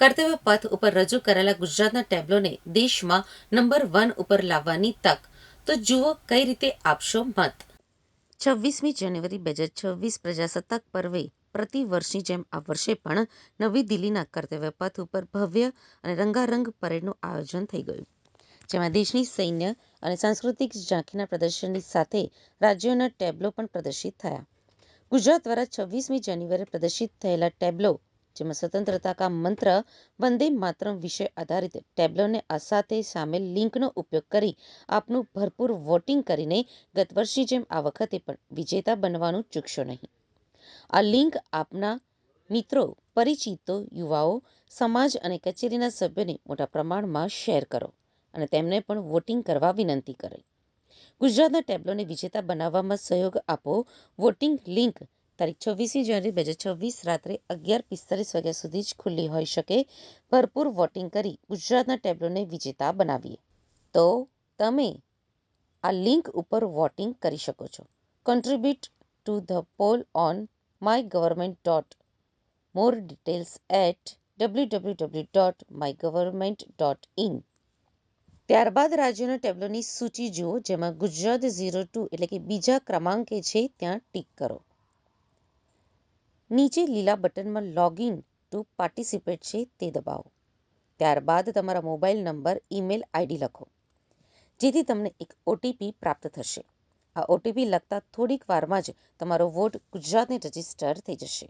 કર્તવ્ય પથ ઉપર રજૂ કરાયેલા ગુજરાતના ટેબ્લોને દેશમાં નંબર 1 ઉપર લાવવાની તક. તો જુઓ કઈ રીતે આપશો મત. 26મી જાન્યુઆરી 2026 પ્રજાસત્તાક પર્વે પ્રતિવર્ષની જેમ આ વર્ષે પણ નવી દિલ્હીના કર્તવ્ય પથ ઉપર ભવ્ય અને રંગારંગ પરેડનું આયોજન થઈ ગયું, જેમાં દેશની સૈન્ય અને સાંસ્કૃતિક ઝાંખીના પ્રદર્શનની સાથે રાજ્યોના ટેબ્લો પણ પ્રદર્શિત થયા. ગુજરાત દ્વારા 26મી જાન્યુઆરીએ પ્રદર્શિત થયેલા ટેબ્લો, જેમાં સ્વતંત્રતા કા મંત્ર વંદે માતરમ વિષય આધારિત ટેબ્લોને આ સાથે સામેલ લિંકનો ઉપયોગ કરી આપનું ભરપૂર વોટિંગ કરીને ગત વર્ષની જેમ આ વખતે પણ વિજેતા બનવાનું ચૂકશો નહીં. આ લિંક આપના મિત્રો, પરિચિતો, યુવાઓ, સમાજ અને કચેરીના સભ્યોને મોટા પ્રમાણમાં શેર કરો અને તેમને પણ વોટિંગ કરવા વિનંતી કરે. ગુજરાતના ટેબ્લોને વિજેતા બનાવવામાં સહયોગ આપો. વોટિંગ લિંક તારીખ 26મી જાન્યુઆરી 2026 રાત્રે 11:45 વાગ્યા સુધી જ ખુલ્લી હોઈ શકે. ભરપૂર વોટિંગ કરી ગુજરાતના ટેબ્લોને વિજેતા બનાવીએ. તો તમે આ લિંક ઉપર વોટિંગ કરી શકો છો. Contribute to the poll on mygovernment. More details at www.mygovernment.in. ત્યારબાદ રાજ્યોના ટેબ્લોની સૂચિ જુઓ, જેમાં ગુજરાત 02 એટલે કે બીજા ક્રમાંકે છે ત્યાં ટીક કરો. નીચે લીલા બટનમાં લોગિન ટુ પાર્ટિસિપેટ છે તે દબાવો. ત્યારબાદ તમારા મોબાઈલ નંબર, ઈમેલ આઈડી લખો, જેથી તમને એક ઓટીપી પ્રાપ્ત થશે. આ ઓટીપી લખતા થોડીક વારમાં જ તમારો વોટ ગુજરાતને રજીસ્ટર થઈ જશે.